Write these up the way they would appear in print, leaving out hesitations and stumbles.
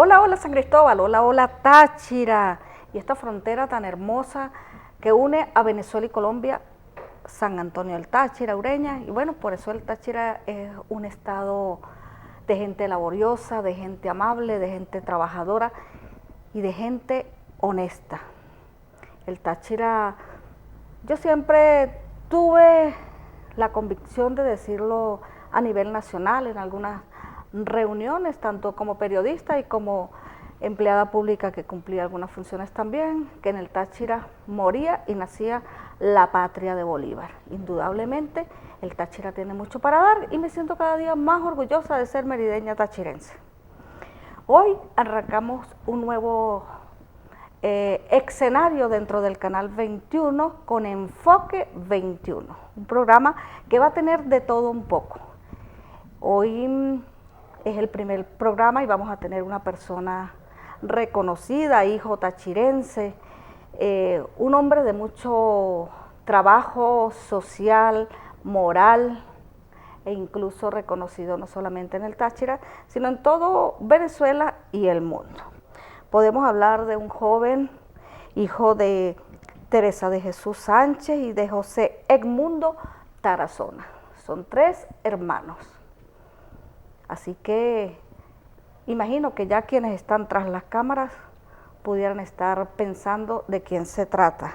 Hola, hola San Cristóbal, hola, hola Táchira, y esta frontera tan hermosa que une a Venezuela y Colombia, San Antonio del Táchira, Ureña, y bueno, por eso el Táchira es un estado de gente laboriosa, de gente amable, de gente trabajadora y de gente honesta. El Táchira, yo siempre tuve la convicción de decirlo a nivel nacional en algunas reuniones, tanto como periodista y como empleada pública que cumplía algunas funciones también, que en el Táchira moría y nacía la patria de Bolívar. Indudablemente el Táchira tiene mucho para dar y me siento cada día más orgullosa de ser merideña tachirense. Hoy arrancamos un nuevo escenario dentro del Canal 21 con Enfoque 21, un programa que va a tener de todo un poco. Hoy es el primer programa y vamos a tener una persona reconocida, hijo tachirense, un hombre de mucho trabajo social, moral e incluso reconocido no solamente en el Táchira, sino en todo Venezuela y el mundo. Podemos hablar de un joven hijo de Teresa de Jesús Sánchez y de José Edmundo Tarazona. Son 3 hermanos. Así que imagino que ya quienes están tras las cámaras pudieran estar pensando de quién se trata.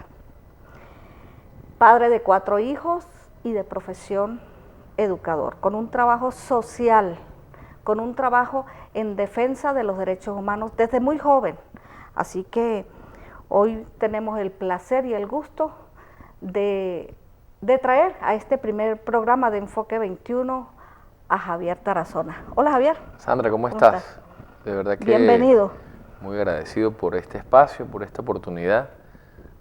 Padre de 4 hijos y de profesión educador, con un trabajo social, con un trabajo en defensa de los derechos humanos desde muy joven. Así que hoy tenemos el placer y el gusto de traer a este primer programa de Enfoque 21 a Javier Tarazona. Hola Javier. Sandra, ¿cómo estás? De verdad que bienvenido. Muy agradecido por este espacio, por esta oportunidad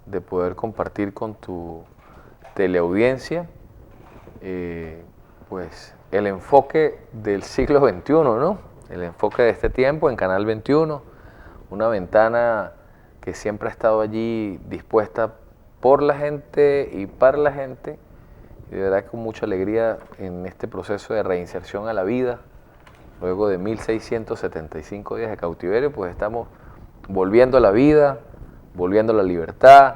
de poder compartir con tu teleaudiencia pues el enfoque del siglo XXI, ¿no? El enfoque de este tiempo en Canal 21, una ventana que siempre ha estado allí dispuesta por la gente y para la gente. Y de verdad con mucha alegría en este proceso de reinserción a la vida, luego de 1675 días de cautiverio, pues estamos volviendo a la vida, volviendo a la libertad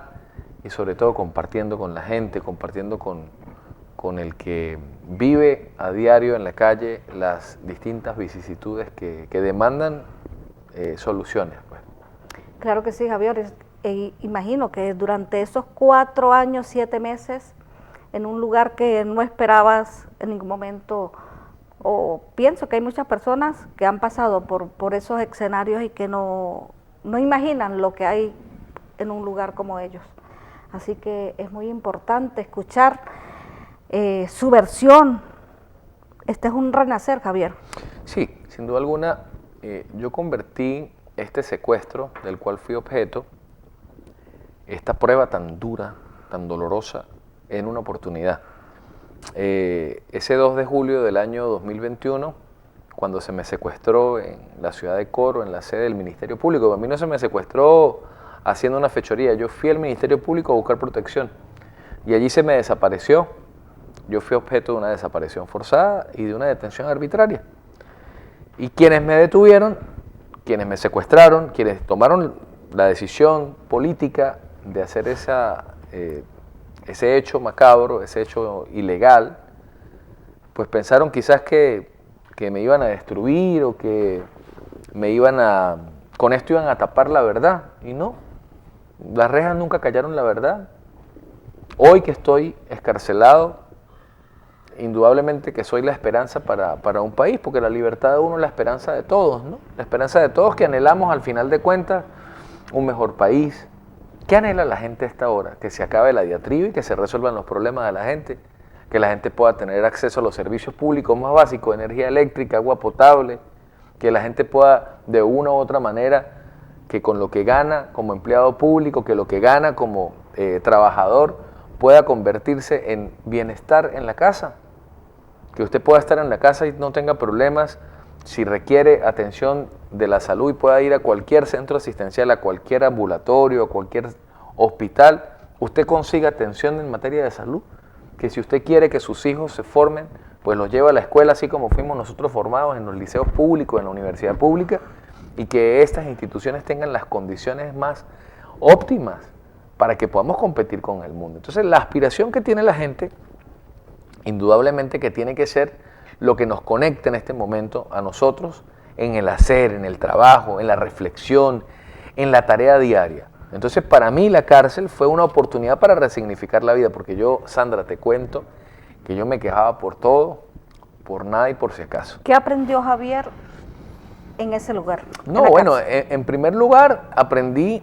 y sobre todo compartiendo con la gente, compartiendo con el que vive a diario en la calle las distintas vicisitudes que demandan soluciones. Pues. Claro que sí, Javier. Imagino que durante esos 4 años, 7 meses, en un lugar que no esperabas en ningún momento, o pienso que hay muchas personas que han pasado por esos escenarios y que no imaginan lo que hay en un lugar como ellos. Así que es muy importante escuchar su versión. Este es un renacer, Javier. Sí, sin duda alguna, yo convertí este secuestro del cual fui objeto, esta prueba tan dura, tan dolorosa, en una oportunidad. Ese 2 de julio del año 2021, cuando se me secuestró en la ciudad de Coro, en la sede del Ministerio Público, a mí no se me secuestró haciendo una fechoría, yo fui al Ministerio Público a buscar protección y allí se me desapareció. Yo fui objeto de una desaparición forzada y de una detención arbitraria. Y quienes me detuvieron, quienes me secuestraron, quienes tomaron la decisión política de hacer ese hecho macabro, ese hecho ilegal, pues pensaron quizás que me iban a destruir o que con esto iban a tapar la verdad, y no, las rejas nunca callaron la verdad. Hoy que estoy excarcelado, indudablemente que soy la esperanza para un país, porque la libertad de uno es la esperanza de todos, ¿no? La esperanza de todos que anhelamos al final de cuentas un mejor país. ¿Qué anhela la gente a esta hora? Que se acabe la diatriba y que se resuelvan los problemas de la gente, que la gente pueda tener acceso a los servicios públicos más básicos, energía eléctrica, agua potable, que la gente pueda de una u otra manera, que con lo que gana como empleado público, que lo que gana como trabajador, pueda convertirse en bienestar en la casa, que usted pueda estar en la casa y no tenga problemas si requiere atención de la salud y pueda ir a cualquier centro asistencial, a cualquier ambulatorio, a cualquier hospital, usted consiga atención en materia de salud, que si usted quiere que sus hijos se formen, pues los lleva a la escuela así como fuimos nosotros formados en los liceos públicos, en la universidad pública, y que estas instituciones tengan las condiciones más óptimas para que podamos competir con el mundo. Entonces, la aspiración que tiene la gente, indudablemente que tiene que ser lo que nos conecta en este momento a nosotros en el hacer, en el trabajo, en la reflexión, en la tarea diaria. Entonces, para mí la cárcel fue una oportunidad para resignificar la vida, porque yo, Sandra, te cuento que yo me quejaba por todo, por nada y por si acaso. ¿Qué aprendió Javier en ese lugar? No, bueno, en primer lugar aprendí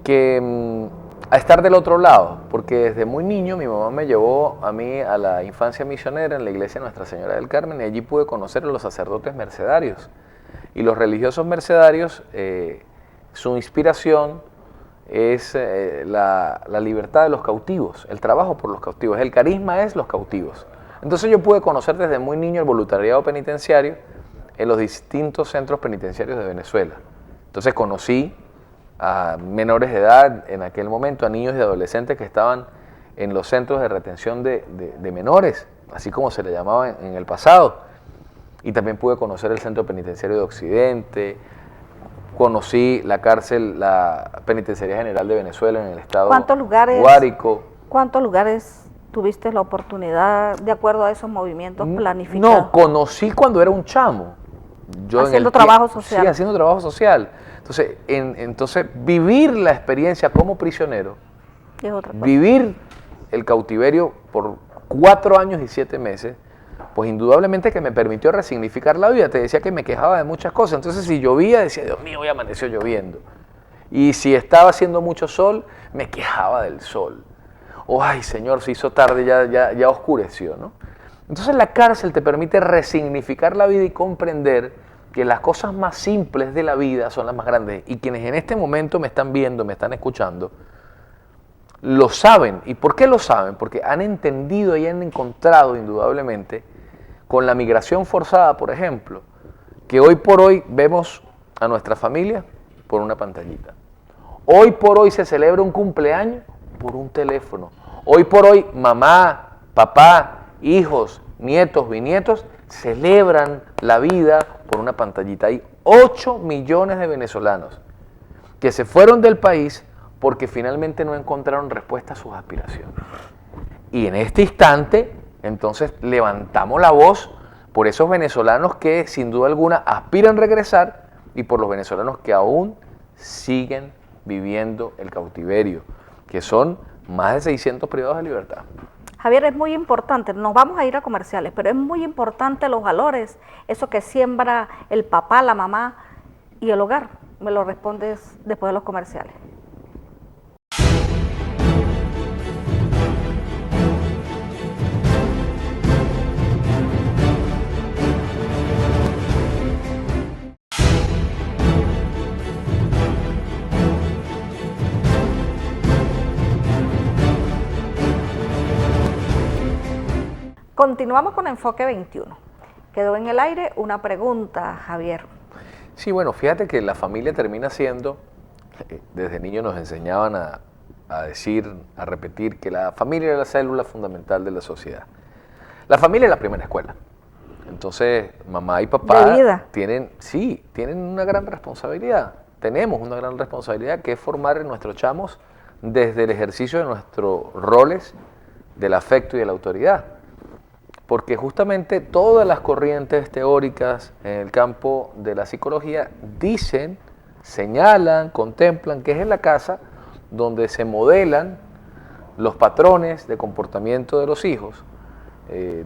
que a estar del otro lado, porque desde muy niño mi mamá me llevó a mí a la infancia misionera en la iglesia Nuestra Señora del Carmen, y allí pude conocer a los sacerdotes mercedarios. Y los religiosos mercedarios, su inspiración es la libertad de los cautivos, el trabajo por los cautivos, el carisma es los cautivos. Entonces yo pude conocer desde muy niño el voluntariado penitenciario en los distintos centros penitenciarios de Venezuela. Entonces conocí a menores de edad en aquel momento, a niños y adolescentes que estaban en los centros de retención de menores, así como se le llamaba en el pasado. Y también pude conocer el centro penitenciario de Occidente, conocí la cárcel, la Penitenciaría General de Venezuela en el estado Guárico. ¿Cuántos lugares tuviste la oportunidad, de acuerdo a esos movimientos planificados? No, conocí cuando era un chamo. Yo haciendo trabajo social. Sí, haciendo trabajo social. Entonces, vivir la experiencia como prisionero, es otra cosa. Vivir el cautiverio por 4 años y 7 meses, pues indudablemente que me permitió resignificar la vida. Te decía que me quejaba de muchas cosas. Entonces, si llovía, decía, Dios mío, hoy amaneció lloviendo. Y si estaba haciendo mucho sol, me quejaba del sol. O, ay, Señor, se hizo tarde, ya oscureció, ¿no? Entonces, la cárcel te permite resignificar la vida y comprender que las cosas más simples de la vida son las más grandes. Y quienes en este momento me están viendo, me están escuchando, lo saben. ¿Y por qué lo saben? Porque han entendido y han encontrado indudablemente con la migración forzada, por ejemplo, que hoy por hoy vemos a nuestra familia por una pantallita. Hoy por hoy se celebra un cumpleaños por un teléfono. Hoy por hoy mamá, papá, hijos, nietos, bisnietos celebran la vida por una pantallita. Hay 8 millones de venezolanos que se fueron del país porque finalmente no encontraron respuesta a sus aspiraciones. Y en este instante, entonces, levantamos la voz por esos venezolanos que sin duda alguna aspiran a regresar y por los venezolanos que aún siguen viviendo el cautiverio, que son más de 600 privados de libertad. Javier, es muy importante, nos vamos a ir a comerciales, pero es muy importante los valores, eso que siembra el papá, la mamá y el hogar. Me lo respondes después de los comerciales. Continuamos con Enfoque 21. Quedó en el aire una pregunta, Javier. Sí, bueno, fíjate que la familia termina siendo, desde niños nos enseñaban a decir, a repetir que la familia es la célula fundamental de la sociedad. La familia es la primera escuela. Entonces, mamá y papá tienen una gran responsabilidad. Tenemos una gran responsabilidad que es formar en nuestros chamos desde el ejercicio de nuestros roles del afecto y de la autoridad. Porque justamente todas las corrientes teóricas en el campo de la psicología dicen, señalan, contemplan que es en la casa donde se modelan los patrones de comportamiento de los hijos,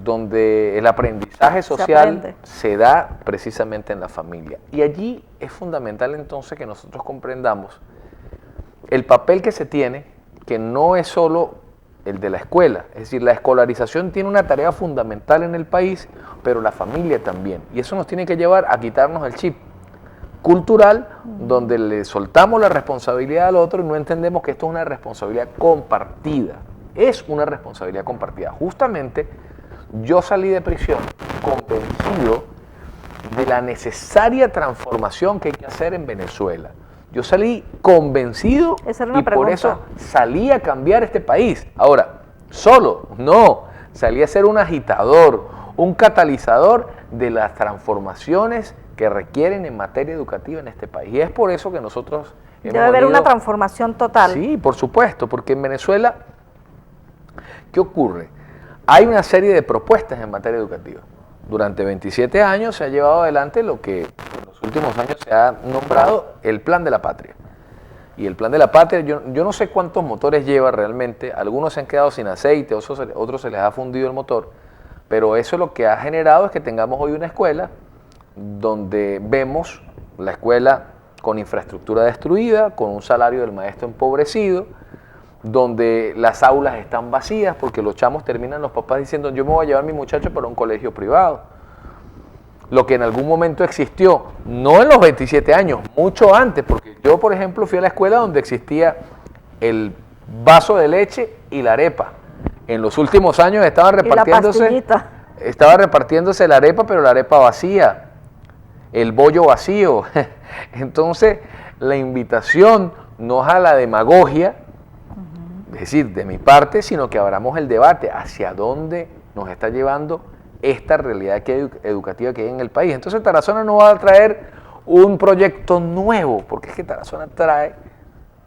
donde el aprendizaje social se da precisamente en la familia. Y allí es fundamental entonces que nosotros comprendamos el papel que se tiene, que no es solo el de la escuela, es decir, la escolarización tiene una tarea fundamental en el país, pero la familia también. Y eso nos tiene que llevar a quitarnos el chip cultural, donde le soltamos la responsabilidad al otro y no entendemos que esto es una responsabilidad compartida. Es una responsabilidad compartida. Justamente, yo salí de prisión convencido de la necesaria transformación que hay que hacer en Venezuela. Yo salí convencido y por eso salí a cambiar este país. Ahora, solo, no, salí a ser un agitador, un catalizador de las transformaciones que requieren en materia educativa en este país. Y es por eso que nosotros debe haber una transformación total. Sí, por supuesto, porque en Venezuela, ¿qué ocurre? Hay una serie de propuestas en materia educativa. Durante 27 años se ha llevado adelante lo que en los últimos años se ha nombrado el Plan de la Patria. Y el Plan de la Patria, yo no sé cuántos motores lleva realmente, algunos se han quedado sin aceite, otros se les ha fundido el motor, pero eso lo que ha generado es que tengamos hoy una escuela donde vemos la escuela con infraestructura destruida, con un salario del maestro empobrecido, donde las aulas están vacías porque los chamos terminan los papás diciendo yo me voy a llevar a mi muchacho para un colegio privado. Lo que en algún momento existió, no en los 27 años, mucho antes, porque yo por ejemplo fui a la escuela donde existía el vaso de leche y la arepa. En los últimos años estaba repartiéndose la arepa, pero la arepa vacía, el bollo vacío. Entonces la invitación no es a la demagogia, es decir, de mi parte, sino que abramos el debate hacia dónde nos está llevando esta realidad educativa que hay en el país. Entonces Tarazona no va a traer un proyecto nuevo, porque es que Tarazona trae,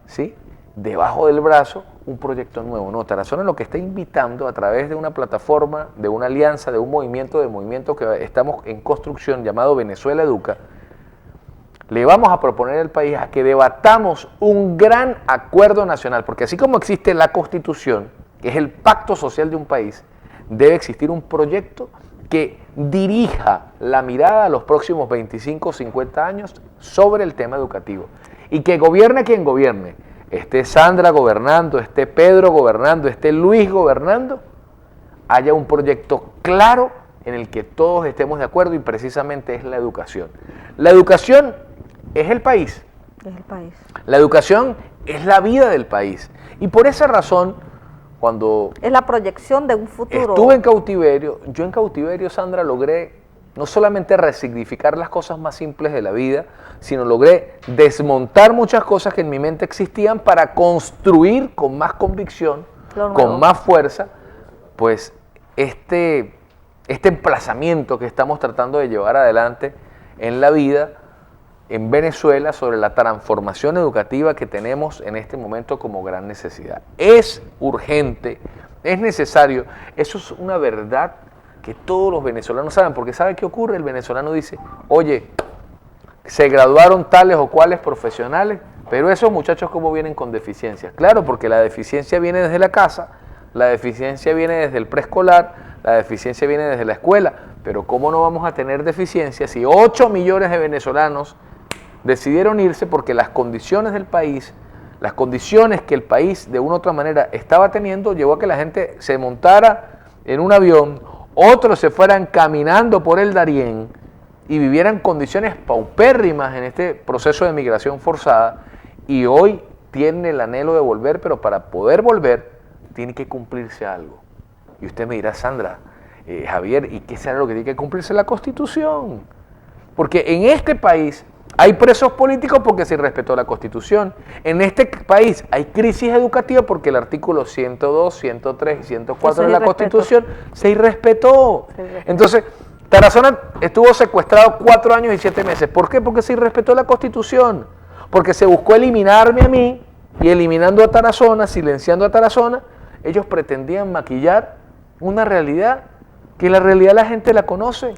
¿sí?, debajo del brazo un proyecto nuevo. No, Tarazona lo que está invitando a través de una plataforma, de una alianza, de un movimiento que estamos en construcción llamado Venezuela Educa, le vamos a proponer al país a que debatamos un gran acuerdo nacional, porque así como existe la Constitución, que es el pacto social de un país, debe existir un proyecto que dirija la mirada a los próximos 25 o 50 años sobre el tema educativo. Y que gobierne quien gobierne, esté Sandra gobernando, esté Pedro gobernando, esté Luis gobernando, haya un proyecto claro en el que todos estemos de acuerdo, y precisamente es la educación. La educación es el país. Es el país. La educación es la vida del país. Y por esa razón, cuando es la proyección de un futuro. Estuve en cautiverio, yo en cautiverio, Sandra, logré no solamente resignificar las cosas más simples de la vida, sino logré desmontar muchas cosas que en mi mente existían para construir con más convicción, con más fuerza, pues este emplazamiento que estamos tratando de llevar adelante en la vida en Venezuela sobre la transformación educativa que tenemos en este momento como gran necesidad. Es urgente, es necesario, eso es una verdad que todos los venezolanos saben, porque ¿sabe qué ocurre? El venezolano dice, oye, se graduaron tales o cuales profesionales, pero esos muchachos ¿cómo vienen con deficiencias? Claro, porque la deficiencia viene desde la casa, la deficiencia viene desde el preescolar, la deficiencia viene desde la escuela, pero ¿cómo no vamos a tener deficiencias si 8 millones de venezolanos decidieron irse porque las condiciones del país, las condiciones que el país de una u otra manera estaba teniendo, llevó a que la gente se montara en un avión, otros se fueran caminando por el Darién y vivieran condiciones paupérrimas en este proceso de migración forzada, y hoy tienen el anhelo de volver, pero para poder volver tiene que cumplirse algo. Y usted me dirá, Sandra, Javier, ¿y qué será lo que tiene que cumplirse? La Constitución. Porque en este país hay presos políticos porque se irrespetó la Constitución. En este país hay crisis educativa porque el artículo 102, 103 y 104 de la Constitución se irrespetó. Entonces, Tarazona estuvo secuestrado 4 años y 7 meses. ¿Por qué? Porque se irrespetó la Constitución. Porque se buscó eliminarme a mí, y eliminando a Tarazona, silenciando a Tarazona, ellos pretendían maquillar una realidad que la realidad la gente la conoce.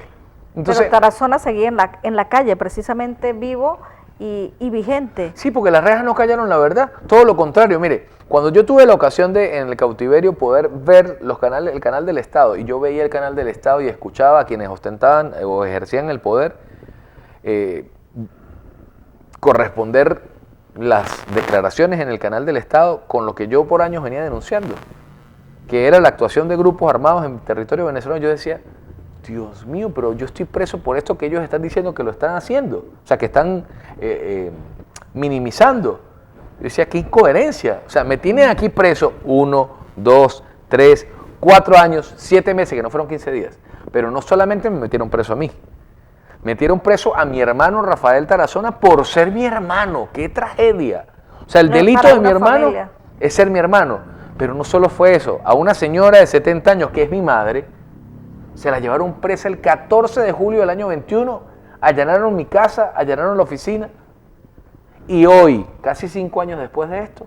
Entonces, pero Tarazona seguía en la calle, precisamente vivo y vigente. Sí, porque las rejas no callaron la verdad, todo lo contrario. Mire, cuando yo tuve la ocasión de en el cautiverio poder ver el canal del Estado, y yo veía el canal del Estado y escuchaba a quienes ostentaban o ejercían el poder, corresponder las declaraciones en el canal del Estado con lo que yo por años venía denunciando, que era la actuación de grupos armados en territorio venezolano. Yo decía, Dios mío, pero yo estoy preso por esto que ellos están diciendo que lo están haciendo, o sea, que están minimizando. Yo decía, qué incoherencia, o sea, me tienen aquí preso 1, 2, 3, 4 años, 7 meses, que no fueron 15 días, pero no solamente me metieron preso a mí, metieron preso a mi hermano Rafael Tarazona por ser mi hermano. ¡Qué tragedia! O sea, el delito de mi hermano es ser mi hermano. Pero no solo fue eso, a una señora de 70 años, que es mi madre, se la llevaron presa el 14 de julio del año 21, allanaron mi casa, allanaron la oficina. Y hoy, casi 5 años después de esto,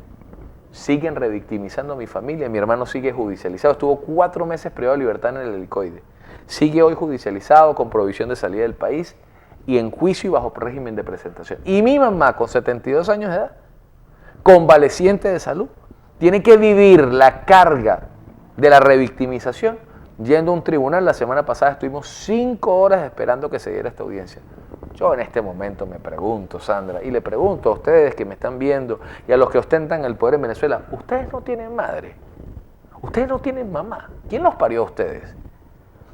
siguen revictimizando a mi familia. Mi hermano sigue judicializado. Estuvo 4 meses privado de libertad en el helicoide. Sigue hoy judicializado con provisión de salida del país y en juicio y bajo régimen de presentación. Y mi mamá, con 72 años de edad, convaleciente de salud, tiene que vivir la carga de la revictimización yendo a un tribunal. La semana pasada estuvimos 5 horas esperando que se diera esta audiencia. Yo en este momento me pregunto, Sandra, y le pregunto a ustedes que me están viendo y a los que ostentan el poder en Venezuela, ¿ustedes no tienen madre? ¿Ustedes no tienen mamá? ¿Quién los parió a ustedes?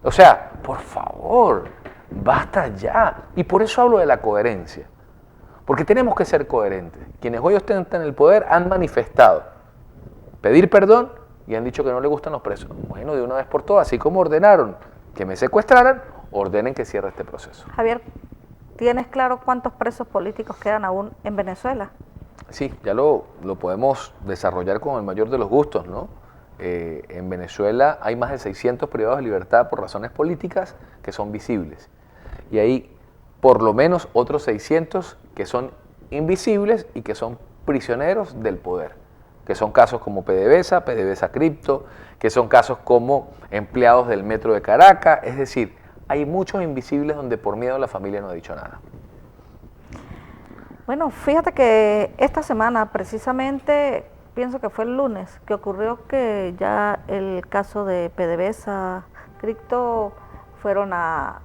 O sea, por favor, basta ya. Y por eso hablo de la coherencia. Porque tenemos que ser coherentes. Quienes hoy ostentan el poder han manifestado pedir perdón y han dicho que no les gustan los presos. Bueno, de una vez por todas, así como ordenaron que me secuestraran, ordenen que cierre este proceso. Javier, ¿tienes claro cuántos presos políticos quedan aún en Venezuela? Sí, ya lo podemos desarrollar con el mayor de los gustos, ¿no? En Venezuela hay más de 600 privados de libertad por razones políticas que son visibles. Y hay por lo menos otros 600 que son invisibles y que son prisioneros del poder, que son casos como PDVSA Cripto, que son casos como empleados del metro de Caracas. Es decir, hay muchos invisibles donde por miedo la familia no ha dicho nada. Bueno, fíjate que esta semana precisamente, pienso que fue el lunes, que ocurrió que ya el caso de PDVSA Cripto fueron a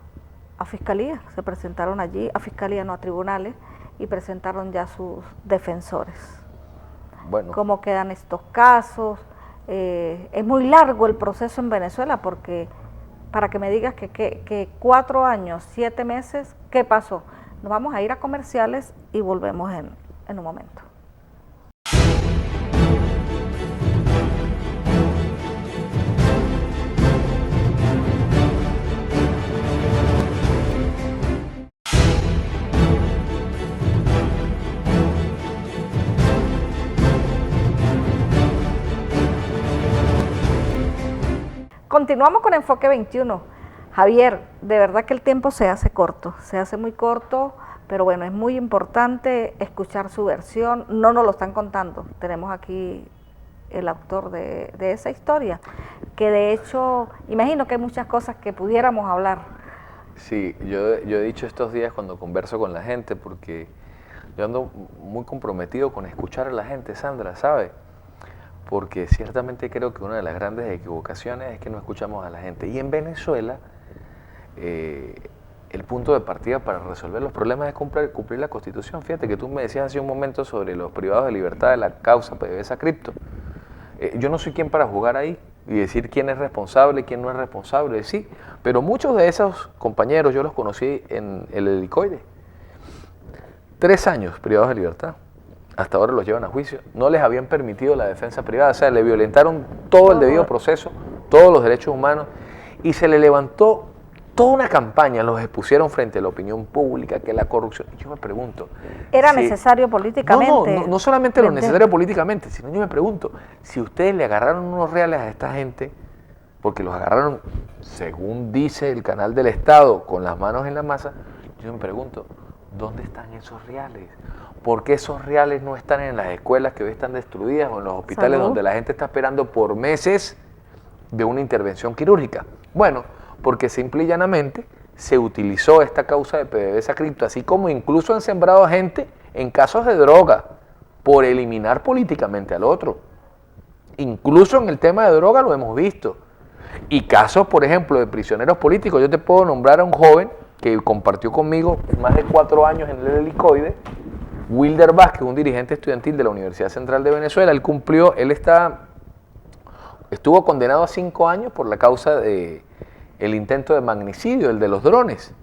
Fiscalía, se presentaron allí, a Fiscalía, no a tribunales, y presentaron ya sus defensores. Bueno. ¿Cómo quedan estos casos? Es muy largo el proceso en Venezuela porque para que me digas que 4 años, 7 meses, ¿qué pasó? Nos vamos a ir a comerciales y volvemos en un momento. Continuamos con Enfoque 21. Javier, de verdad que el tiempo se hace corto, se hace muy corto, pero bueno, es muy importante escuchar su versión. No nos lo están contando, tenemos aquí el autor de esa historia, que de hecho, imagino que hay muchas cosas que pudiéramos hablar. Sí, yo he dicho estos días cuando converso con la gente, porque yo ando muy comprometido con escuchar a la gente, Sandra, ¿sabe? Porque ciertamente creo que una de las grandes equivocaciones es que no escuchamos a la gente. Y en Venezuela, el punto de partida para resolver los problemas es cumplir la Constitución. Fíjate que tú me decías hace un momento sobre los privados de libertad de la causa PDVSA Cripto. Yo no soy quien para jugar ahí y decir quién es responsable y quién no es responsable, sí, pero muchos de esos compañeros yo los conocí en el helicoide. 3 años privados de libertad. Hasta ahora los llevan a juicio. No les habían permitido la defensa privada, o sea, le violentaron todo el debido proceso, todos los derechos humanos, y se le levantó toda una campaña, los expusieron frente a la opinión pública, que la corrupción. Y yo me pregunto... ¿Era necesario políticamente? No solamente lo necesario políticamente, sino yo me pregunto, si ustedes le agarraron unos reales a esta gente, porque los agarraron, según dice el canal del Estado, con las manos en la masa, yo me pregunto, ¿dónde están esos reales? ¿Por qué esos reales no están en las escuelas que hoy están destruidas o en los hospitales donde la gente está esperando por meses de una intervención quirúrgica? Bueno, porque simple y llanamente se utilizó esta causa de PDVSA Cripto, así como incluso han sembrado gente en casos de droga por eliminar políticamente al otro. Incluso en el tema de droga lo hemos visto. Y casos, por ejemplo, de prisioneros políticos. Yo te puedo nombrar a un joven que compartió conmigo más de 4 años en el helicoide, Wilder Vázquez, un dirigente estudiantil de la Universidad Central de Venezuela. Estuvo condenado a 5 años por la causa de el intento de magnicidio, el de los drones.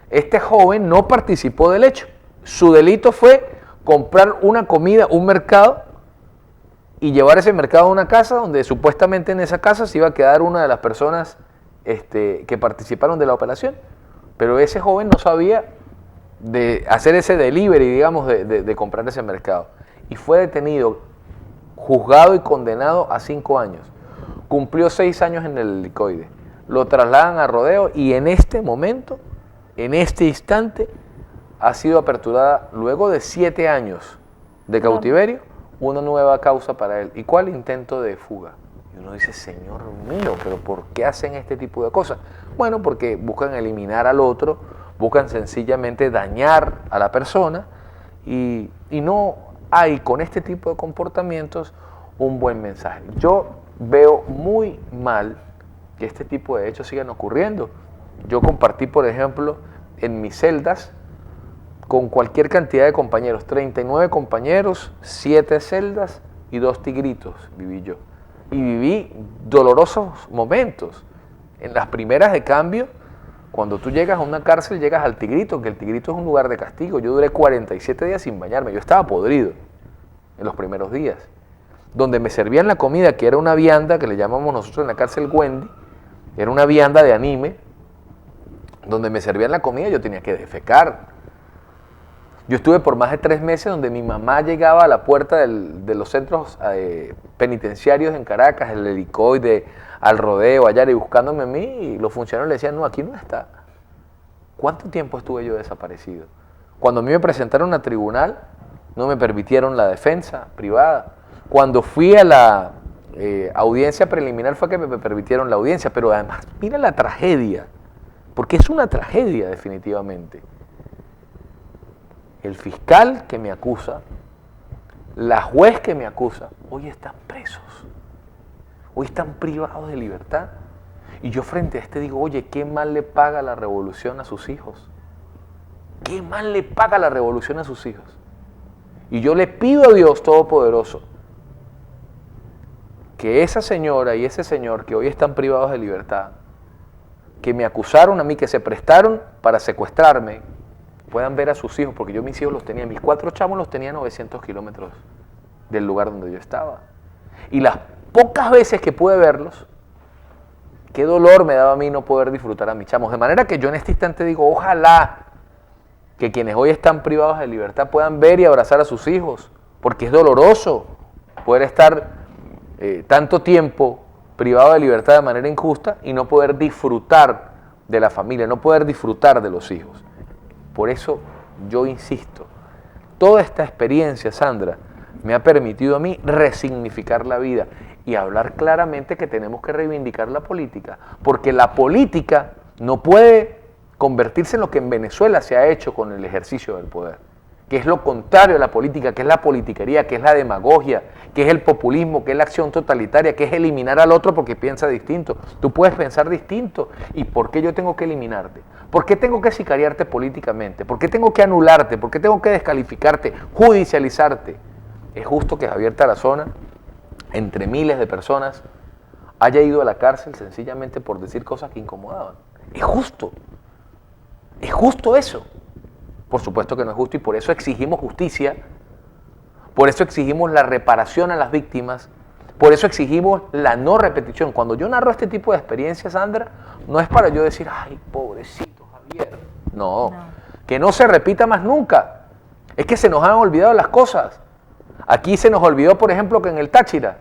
Este joven no participó del hecho. Su delito fue comprar una comida, un mercado, y llevar ese mercado a una casa donde supuestamente en esa casa se iba a quedar una de las personas que participaron de la operación. Pero ese joven no sabía de hacer ese delivery, digamos, de comprar ese mercado. Y fue detenido, juzgado y condenado a 5 años. Cumplió 6 años en el helicoide. Lo trasladan a Rodeo y en este momento en este instante ha sido aperturada, luego de 7 años de cautiverio, una nueva causa para él. ¿Y cuál? Intento de fuga. Y uno dice, Señor mío, ¿pero por qué hacen este tipo de cosas? Bueno, porque buscan eliminar al otro, buscan sencillamente dañar a la persona y no hay con este tipo de comportamientos un buen mensaje. Yo veo muy mal que este tipo de hechos sigan ocurriendo. Yo compartí, por ejemplo, en mis celdas con cualquier cantidad de compañeros, 39 compañeros, 7 celdas y 2 tigritos viví yo. Y viví dolorosos momentos. En las primeras de cambio, cuando tú llegas a una cárcel, llegas al tigrito, que el tigrito es un lugar de castigo. Yo duré 47 días sin bañarme, yo estaba podrido en los primeros días. Donde me servían la comida, que era una vianda, que le llamamos nosotros en la cárcel Wendy, era una vianda de anime, donde me servían la comida yo tenía que defecar. Yo estuve por más de 3 meses donde mi mamá llegaba a la puerta de los centros penitenciarios en Caracas, el Helicoide, al Rodeo, allá, y buscándome a mí, y los funcionarios le decían, no, aquí no está. ¿Cuánto tiempo estuve yo desaparecido? Cuando a mí me presentaron a tribunal, no me permitieron la defensa privada. Cuando fui a la audiencia preliminar fue que me permitieron la audiencia, pero además, mira la tragedia, porque es una tragedia definitivamente. El fiscal que me acusa, la juez que me acusa, hoy están presos, hoy están privados de libertad. Y yo frente a este digo, oye, ¿qué mal le paga la revolución a sus hijos? ¿Qué mal le paga la revolución a sus hijos? Y yo le pido a Dios Todopoderoso que esa señora y ese señor que hoy están privados de libertad, que me acusaron a mí, que se prestaron para secuestrarme, puedan ver a sus hijos, porque yo mis hijos los tenía, mis 4 chamos los tenía a 900 kilómetros del lugar donde yo estaba. Y las pocas veces que pude verlos, qué dolor me daba a mí no poder disfrutar a mis chamos. De manera que yo en este instante digo, ojalá que quienes hoy están privados de libertad puedan ver y abrazar a sus hijos, porque es doloroso poder estar tanto tiempo privado de libertad de manera injusta y no poder disfrutar de la familia, no poder disfrutar de los hijos. Por eso yo insisto, toda esta experiencia, Sandra, me ha permitido a mí resignificar la vida y hablar claramente que tenemos que reivindicar la política, porque la política no puede convertirse en lo que en Venezuela se ha hecho con el ejercicio del poder, que es lo contrario a la política, que es la politiquería, que es la demagogia, que es el populismo, que es la acción totalitaria, que es eliminar al otro porque piensa distinto. Tú puedes pensar distinto. ¿Y por qué yo tengo que eliminarte? ¿Por qué tengo que sicariarte políticamente? ¿Por qué tengo que anularte? ¿Por qué tengo que descalificarte, judicializarte? Es justo que Javier Tarazona, entre miles de personas, haya ido a la cárcel sencillamente por decir cosas que incomodaban. Es justo. Es justo eso. Por supuesto que no es justo y por eso exigimos justicia, por eso exigimos la reparación a las víctimas, por eso exigimos la no repetición. Cuando yo narro este tipo de experiencias, Sandra, no es para yo decir, ay, pobrecito Javier. No, que no se repita más nunca. Es que se nos han olvidado las cosas. Aquí se nos olvidó, por ejemplo, que en el Táchira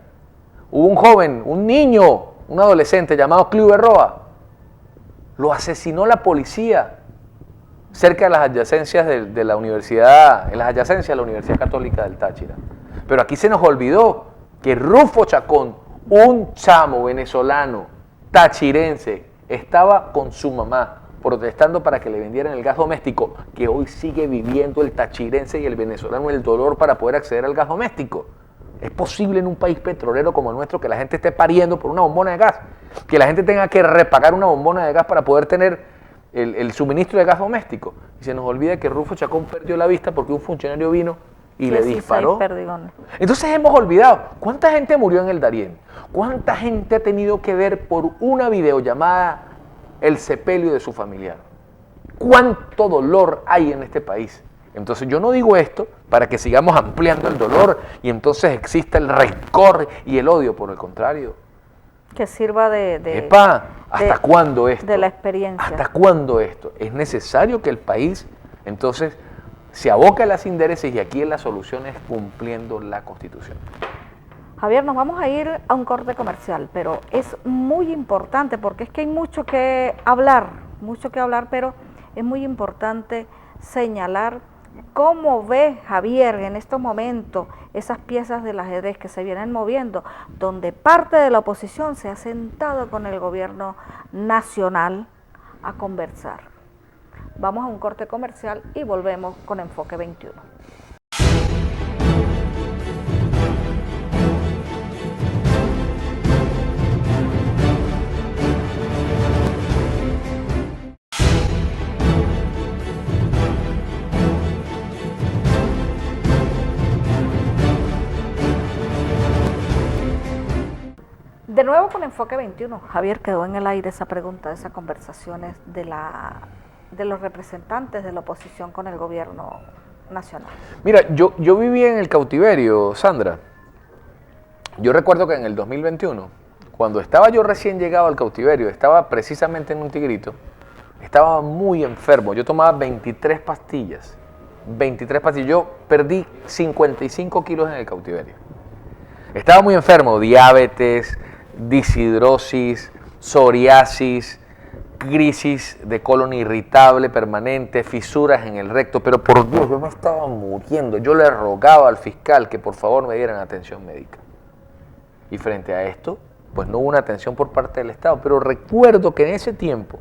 hubo un joven, un niño, un adolescente llamado Cliuber Roa. Lo asesinó la policía cerca de las adyacencias de la universidad, en las adyacencias de la Universidad Católica del Táchira. Pero aquí se nos olvidó que Rufo Chacón, un chamo venezolano, tachirense, estaba con su mamá protestando para que le vendieran el gas doméstico, que hoy sigue viviendo el tachirense y el venezolano el dolor para poder acceder al gas doméstico. ¿Es posible en un país petrolero como el nuestro que la gente esté pariendo por una bombona de gas? Que la gente tenga que repagar una bombona de gas para poder tener el suministro de gas doméstico. Y se nos olvida que Rufo Chacón perdió la vista porque un funcionario vino y le disparó. Entonces hemos olvidado cuánta gente murió en el Darién, cuánta gente ha tenido que ver por una videollamada el sepelio de su familiar, cuánto dolor hay en este país. Entonces yo no digo esto para que sigamos ampliando el dolor y entonces exista el rencor y el odio, por el contrario. Que sirva ¿hasta cuándo esto? De la experiencia. ¿Hasta cuándo esto? Es necesario que el país entonces se aboque a las intereses y aquí la solución es cumpliendo la Constitución. Javier, nos vamos a ir a un corte comercial, pero es muy importante porque es que hay mucho que hablar, pero es muy importante señalar cómo ve Javier en estos momentos esas piezas del ajedrez que se vienen moviendo, donde parte de la oposición se ha sentado con el gobierno nacional a conversar. Vamos a un corte comercial y volvemos con Enfoque 21. De nuevo con Enfoque 21. Javier, quedó en el aire esa pregunta, esas conversaciones de los representantes de la oposición con el gobierno nacional. Mira, yo viví en el cautiverio, Sandra. Yo recuerdo que en el 2021, cuando estaba yo recién llegado al cautiverio, estaba precisamente en un tigrito, estaba muy enfermo. Yo tomaba 23 pastillas. 23 pastillas. Yo perdí 55 kilos en el cautiverio. Estaba muy enfermo, diabetes, deshidrosis, psoriasis, crisis de colon irritable permanente, fisuras en el recto, pero por Dios, yo me estaba muriendo. Yo le rogaba al fiscal que por favor me dieran atención médica. Y frente a esto, pues no hubo una atención por parte del Estado, pero recuerdo que en ese tiempo,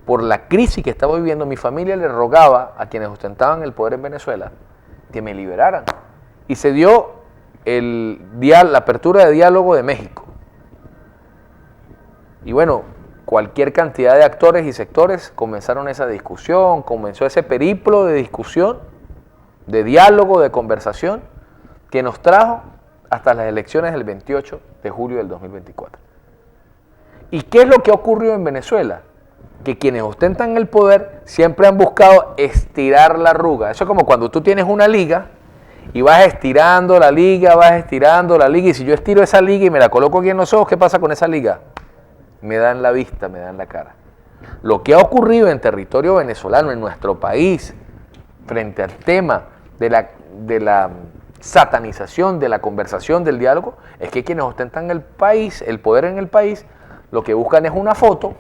por la crisis que estaba viviendo, mi familia le rogaba a quienes ostentaban el poder en Venezuela que me liberaran. Y se dio la apertura de diálogo de México. Y bueno, cualquier cantidad de actores y sectores comenzaron esa discusión, comenzó ese periplo de discusión, de diálogo, de conversación, que nos trajo hasta las elecciones del 28 de julio del 2024. ¿Y qué es lo que ha ocurrido en Venezuela? Que quienes ostentan el poder siempre han buscado estirar la arruga. Eso es como cuando tú tienes una liga y vas estirando la liga, y si yo estiro esa liga y me la coloco aquí en los ojos, ¿qué pasa con esa liga? Me dan la vista, me dan la cara. Lo que ha ocurrido en territorio venezolano, en nuestro país, frente al tema de la satanización, de la conversación, del diálogo, es que quienes ostentan el país, el poder en el país, lo que buscan es una foto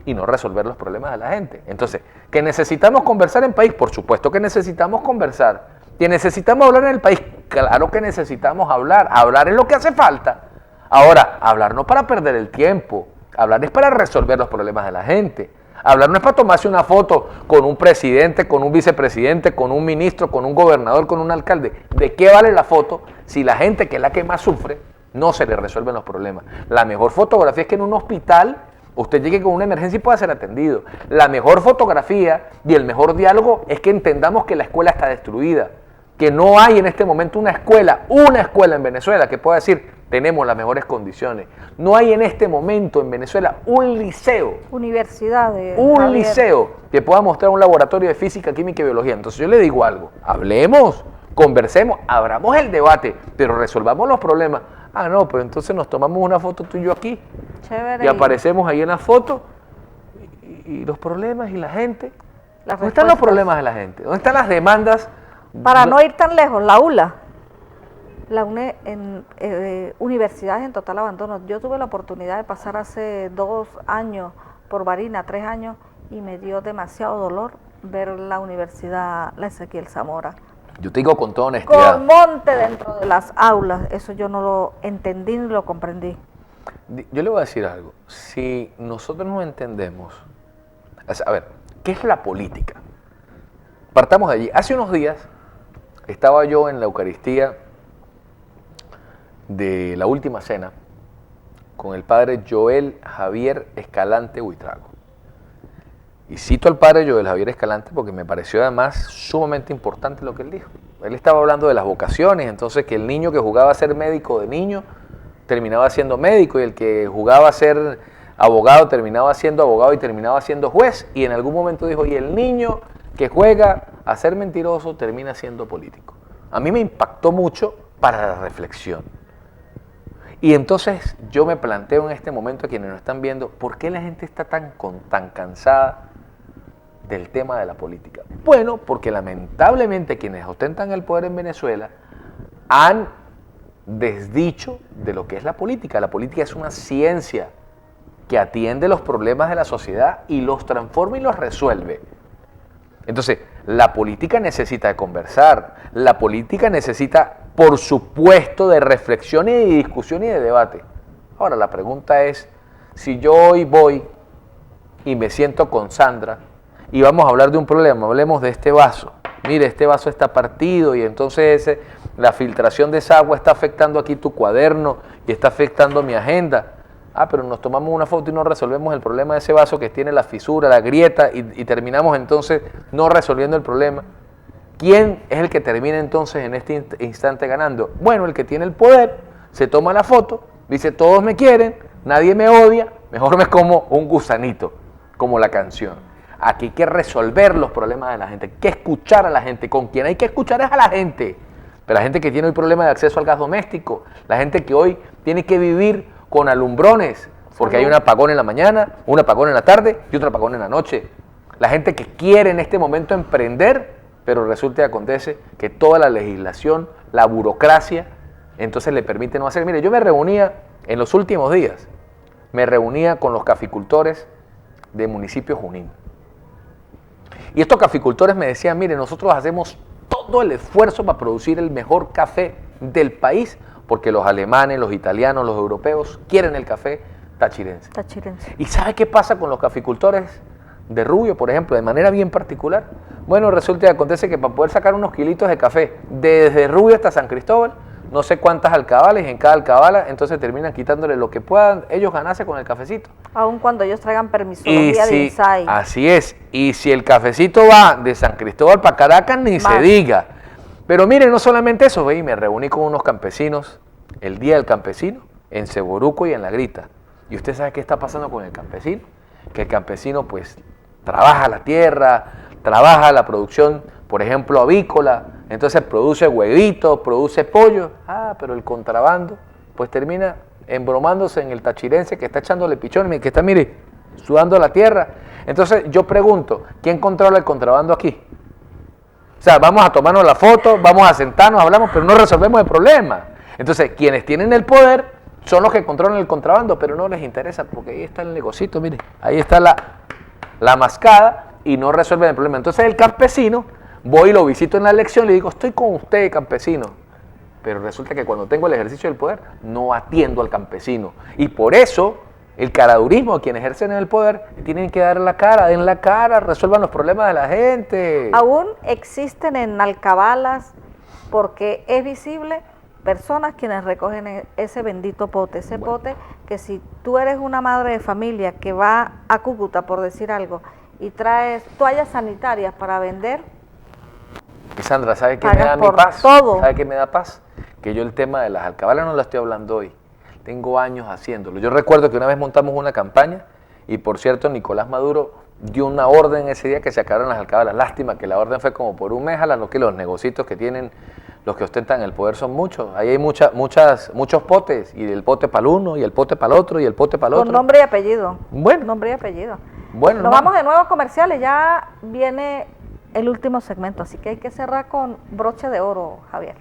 y no resolver los problemas de la gente. Entonces, ¿que necesitamos conversar en país? Por supuesto que necesitamos conversar. ¿Que necesitamos hablar en el país? Claro que necesitamos hablar. Hablar es lo que hace falta. Ahora, hablar no para perder el tiempo. Hablar es para resolver los problemas de la gente. Hablar no es para tomarse una foto con un presidente, con un vicepresidente, con un ministro, con un gobernador, con un alcalde. ¿De qué vale la foto si la gente, que es la que más sufre, no se le resuelven los problemas? La mejor fotografía es que en un hospital usted llegue con una emergencia y pueda ser atendido. La mejor fotografía y el mejor diálogo es que entendamos que la escuela está destruida, que no hay en este momento una escuela en Venezuela que pueda decir tenemos las mejores condiciones. No hay en este momento en Venezuela un liceo, universidades, un liceo que pueda mostrar un laboratorio de física, química y biología. Entonces yo le digo algo, hablemos, conversemos, abramos el debate, pero resolvamos los problemas. Ah, no, pero entonces nos tomamos una foto tú y yo aquí. Chévere. Y aparecemos ahí en la foto y los problemas y la gente. ¿Dónde están los problemas de la gente? ¿Dónde están las demandas? Para no ir tan lejos, la ULA, la UNE, universidades en total abandono. Yo tuve la oportunidad de pasar hace 2 años por Barinas, 3 años, y me dio demasiado dolor ver la universidad, la Ezequiel Zamora. Yo te digo con toda honestidad. Con monte dentro de las aulas, eso yo no lo entendí ni lo comprendí. Yo le voy a decir algo. Si nosotros no entendemos, a ver, ¿qué es la política? Partamos de allí. Hace unos días estaba yo en la Eucaristía de la Última Cena con el padre Joel Javier Escalante Buitrago. Y cito al padre Joel Javier Escalante porque me pareció además sumamente importante lo que él dijo. Él estaba hablando de las vocaciones, entonces que el niño que jugaba a ser médico de niño terminaba siendo médico y el que jugaba a ser abogado terminaba siendo abogado y terminaba siendo juez. Y en algún momento dijo, y el niño que juega a ser mentiroso termina siendo político. A mí me impactó mucho para la reflexión. Y entonces yo me planteo en este momento a quienes nos están viendo, ¿por qué la gente está tan cansada del tema de la política? Bueno, porque lamentablemente quienes ostentan el poder en Venezuela han desdicho de lo que es la política. La política es una ciencia que atiende los problemas de la sociedad y los transforma y los resuelve. Entonces, la política necesita de conversar, la política necesita, por supuesto, de reflexión y de discusión y de debate. Ahora, la pregunta es, si yo hoy voy y me siento con Sandra y vamos a hablar de un problema, hablemos de este vaso. Mire, este vaso está partido y entonces la filtración de esa agua está afectando aquí tu cuaderno y está afectando mi agenda. Ah, pero nos tomamos una foto y no resolvemos el problema de ese vaso que tiene la fisura, la grieta y terminamos entonces no resolviendo el problema. ¿Quién es el que termina entonces en este instante ganando? Bueno, el que tiene el poder, se toma la foto, dice todos me quieren, nadie me odia, mejor me como un gusanito, como la canción. Aquí hay que resolver los problemas de la gente, hay que escuchar a la gente, con quien hay que escuchar es a la gente. Pero la gente que tiene hoy problemas de acceso al gas doméstico, la gente que hoy tiene que vivir con alumbrones, porque hay un apagón en la mañana, un apagón en la tarde y otro apagón en la noche. La gente que quiere en este momento emprender, pero resulta y acontece que toda la legislación, la burocracia, entonces le permite no hacer. Mire, yo me reunía en los últimos días, me reunía con los caficultores de municipio Junín. Y estos caficultores me decían, mire, nosotros hacemos todo el esfuerzo para producir el mejor café del país, porque los alemanes, los italianos, los europeos quieren el café tachirense. ¿Y sabe qué pasa con los caficultores de Rubio, por ejemplo, de manera bien particular? Bueno, resulta y acontece que para poder sacar unos kilitos de café desde Rubio hasta San Cristóbal, no sé cuántas alcabales, en cada alcabala, entonces terminan quitándole lo que puedan ellos ganarse con el cafecito. Aun cuando ellos traigan permisología de INSAI. Así es, y si el cafecito va de San Cristóbal para Caracas, ni se diga. Pero mire, no solamente eso, ve, y me reuní con unos campesinos el Día del Campesino en Ceboruco y en La Grita. ¿Y usted sabe qué está pasando con el campesino? Que el campesino pues trabaja la tierra, trabaja la producción, por ejemplo, avícola, entonces produce huevitos, produce pollo, pero el contrabando pues termina embromándose en el tachirense que está echándole pichones, que está, mire, sudando la tierra. Entonces yo pregunto, ¿quién controla el contrabando aquí? O sea, vamos a tomarnos la foto, vamos a sentarnos, hablamos, pero no resolvemos el problema. Entonces, quienes tienen el poder son los que controlan el contrabando, pero no les interesa, porque ahí está el negocito, mire, ahí está la mascada y no resuelven el problema. Entonces el campesino, voy y lo visito en la elección y le digo, estoy con usted, campesino. Pero resulta que cuando tengo el ejercicio del poder, no atiendo al campesino. Y por eso, el caradurismo, quienes ejercen el poder, tienen que dar la cara, den la cara, resuelvan los problemas de la gente. Aún existen en alcabalas, porque es visible, personas quienes recogen ese bendito pote, ese pote que si tú eres una madre de familia que va a Cúcuta, por decir algo, y traes toallas sanitarias para vender. Y Sandra, ¿sabe qué me da mi paz? Todo. ¿Sabe qué me da paz? Que yo el tema de las alcabalas no lo estoy hablando hoy. Tengo años haciéndolo. Yo recuerdo que una vez montamos una campaña y, por cierto, Nicolás Maduro dio una orden ese día que se acabaron las alcabalas. Lástima que la orden fue como por un mes, a lo que los negocios que tienen los que ostentan el poder son muchos. Ahí hay muchos potes, y el pote para el uno, y el pote para el otro, y el pote para el otro. Con nombre y apellido. Bueno. Nombre y apellido. Bueno, Nos vamos de nuevo a comerciales, ya viene el último segmento, así que hay que cerrar con broche de oro, Javier.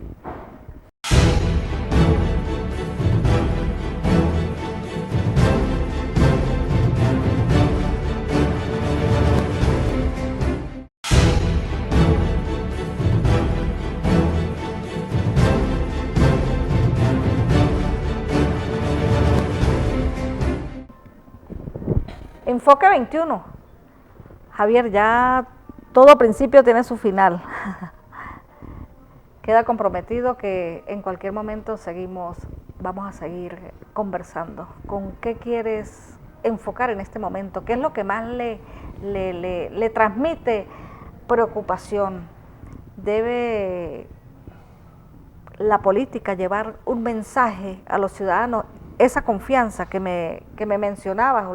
Enfoque 21. Javier, ya todo principio tiene su final. Queda comprometido que en cualquier momento vamos a seguir conversando. ¿Con qué quieres enfocar en este momento? ¿Qué es lo que más le transmite preocupación? ¿Debe la política llevar un mensaje a los ciudadanos? Esa confianza que me mencionabas,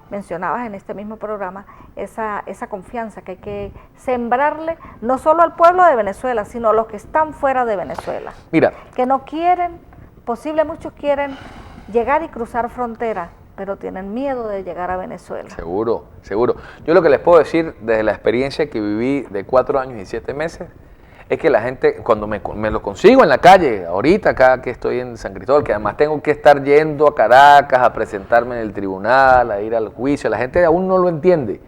mencionabas en este mismo programa, esa confianza que hay que sembrarle no solo al pueblo de Venezuela, sino a los que están fuera de Venezuela. Mira, que no quieren, muchos quieren llegar y cruzar fronteras, pero tienen miedo de llegar a Venezuela. Seguro, seguro. Yo lo que les puedo decir desde la experiencia que viví de 4 años y 7 meses es que la gente, cuando me lo consigo en la calle, ahorita acá que estoy en San Cristóbal, que además tengo que estar yendo a Caracas a presentarme en el tribunal, a ir al juicio, la gente aún no lo entiende.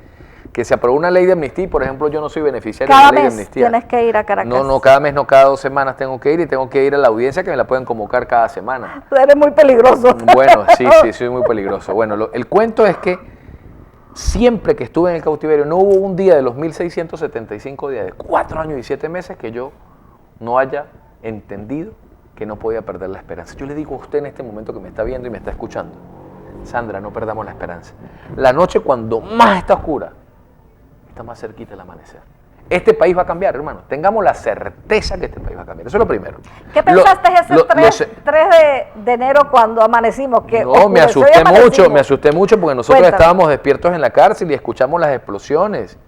Que se aprobó una ley de amnistía, y por ejemplo yo no soy beneficiario de la ley de amnistía. Cada mes tienes que ir a Caracas. No, cada mes no, cada 2 semanas tengo que ir, y tengo que ir a la audiencia que me la pueden convocar cada semana. Eres muy peligroso. Bueno, sí, soy muy peligroso. Bueno, el cuento es que siempre que estuve en el cautiverio, no hubo un día de los 1675 días, de 4 años y 7 meses, que yo no haya entendido que no podía perder la esperanza. Yo le digo a usted en este momento que me está viendo y me está escuchando, Sandra, no perdamos la esperanza. La noche cuando más está oscura, está más cerquita el amanecer. Este país va a cambiar, hermano. Tengamos la certeza que este país va a cambiar. Eso es lo primero. ¿Qué pensaste ese 3 de enero cuando amanecimos? Que no, me asusté mucho porque nosotros estábamos despiertos en la cárcel y escuchamos las explosiones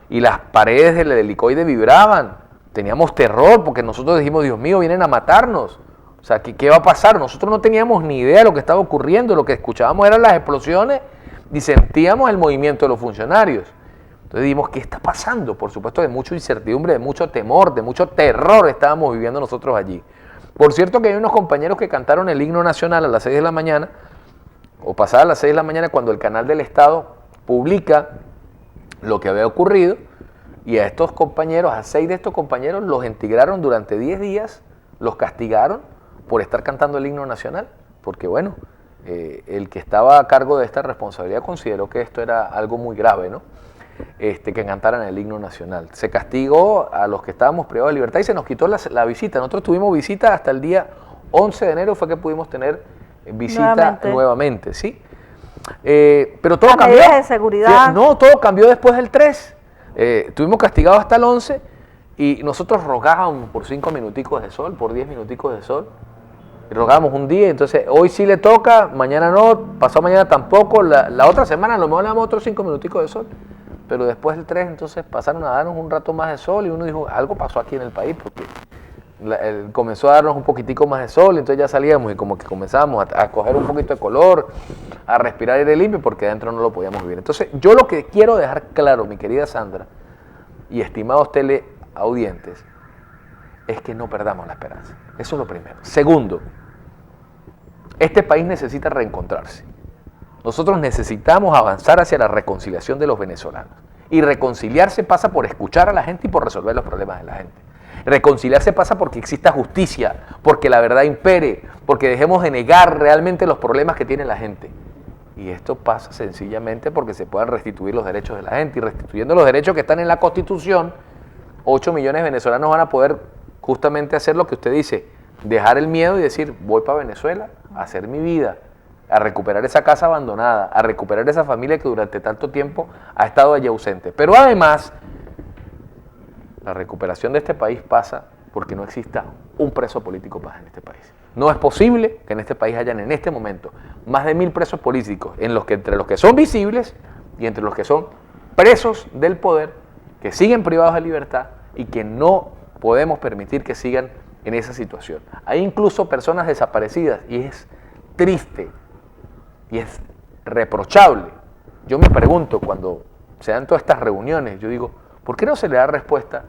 y las paredes del helicoide vibraban. Teníamos terror porque nosotros dijimos, Dios mío, vienen a matarnos. O sea, ¿qué va a pasar? Nosotros no teníamos ni idea de lo que estaba ocurriendo. Lo que escuchábamos eran las explosiones y sentíamos el movimiento de los funcionarios. Entonces dijimos, ¿qué está pasando? Por supuesto, de mucha incertidumbre, de mucho temor, de mucho terror estábamos viviendo nosotros allí. Por cierto que hay unos compañeros que cantaron el himno nacional a las 6 de la mañana, o pasadas las 6 de la mañana, cuando el canal del Estado publica lo que había ocurrido, y a estos compañeros, a 6 de estos compañeros, los entigraron durante 10 días, los castigaron por estar cantando el himno nacional, porque bueno, el que estaba a cargo de esta responsabilidad consideró que esto era algo muy grave, ¿no? Que cantaran el himno nacional. Se castigó a los que estábamos privados de libertad y se nos quitó la visita. Nosotros tuvimos visita hasta el día 11 de enero, fue que pudimos tener visita nuevamente, ¿sí? Pero todo cambió. Medidas de seguridad. No, todo cambió después del 3. Estuvimos castigados hasta el 11 y nosotros rogábamos por 5 minuticos de sol, por 10 minuticos de sol. Y rogábamos un día, entonces hoy sí le toca, mañana no, pasado mañana tampoco, la otra semana a lo mejor le damos otros 5 minuticos de sol. Pero después del 3, entonces pasaron a darnos un rato más de sol y uno dijo, algo pasó aquí en el país, porque comenzó a darnos un poquitico más de sol, entonces ya salíamos y como que comenzábamos a coger un poquito de color, a respirar aire limpio, porque adentro no lo podíamos vivir. Entonces yo lo que quiero dejar claro, mi querida Sandra, y estimados teleaudientes, es que no perdamos la esperanza. Eso es lo primero. Segundo, este país necesita reencontrarse. Nosotros necesitamos avanzar hacia la reconciliación de los venezolanos. Y reconciliarse pasa por escuchar a la gente y por resolver los problemas de la gente. Reconciliarse pasa porque exista justicia, porque la verdad impere, porque dejemos de negar realmente los problemas que tiene la gente. Y esto pasa sencillamente porque se puedan restituir los derechos de la gente. Y restituyendo los derechos que están en la Constitución, 8 millones de venezolanos van a poder justamente hacer lo que usted dice, dejar el miedo y decir, voy para Venezuela a hacer mi vida, a recuperar esa casa abandonada, a recuperar esa familia que durante tanto tiempo ha estado allí ausente. Pero además, la recuperación de este país pasa porque no exista un preso político más en este país. No es posible que en este país hayan en este momento más de 1000 presos políticos, entre los que son visibles y entre los que son presos del poder, que siguen privados de libertad y que no podemos permitir que sigan en esa situación. Hay incluso personas desaparecidas y es triste y es reprochable. Yo me pregunto cuando se dan todas estas reuniones, yo digo, ¿por qué no se le da respuesta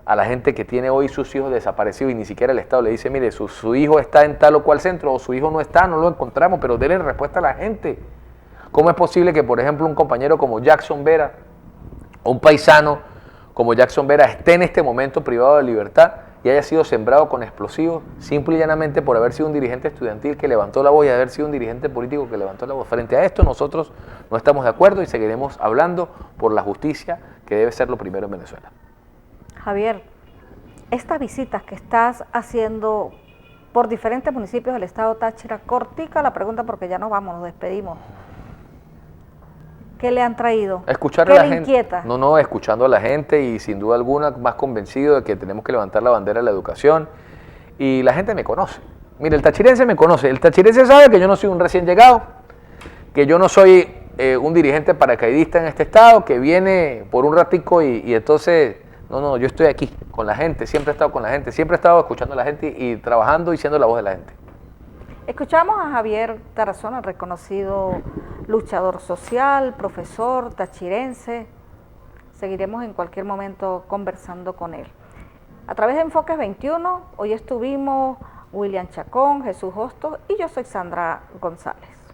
a la gente que tiene hoy sus hijos desaparecidos y ni siquiera el Estado le dice, mire, su hijo está en tal o cual centro o su hijo no está, no lo encontramos, pero denle respuesta a la gente? ¿Cómo es posible que, por ejemplo, un compañero como Jackson Vera, o un paisano como Jackson Vera, esté en este momento privado de libertad y haya sido sembrado con explosivos simple y llanamente por haber sido un dirigente estudiantil que levantó la voz y haber sido un dirigente político que levantó la voz? Frente a esto nosotros no estamos de acuerdo y seguiremos hablando por la justicia, que debe ser lo primero en Venezuela. Javier, estas visitas que estás haciendo por diferentes municipios del estado Táchira, cortica la pregunta porque ya nos vamos, nos despedimos. ¿Qué le han traído? Escuchar a la gente. Inquieta? No, escuchando a la gente y sin duda alguna más convencido de que tenemos que levantar la bandera de la educación. Y la gente me conoce. Mire, el tachirense me conoce. El tachirense sabe que yo no soy un recién llegado, que yo no soy un dirigente paracaidista en este estado, que viene por un ratico y entonces, no, yo estoy aquí con la gente, siempre he estado con la gente, siempre he estado escuchando a la gente y trabajando y siendo la voz de la gente. Escuchamos a Javier Tarazona, reconocido luchador social, profesor, tachirense. Seguiremos en cualquier momento conversando con él. A través de Enfoques 21, hoy estuvimos William Chacón, Jesús Hostos y yo soy Sandra González.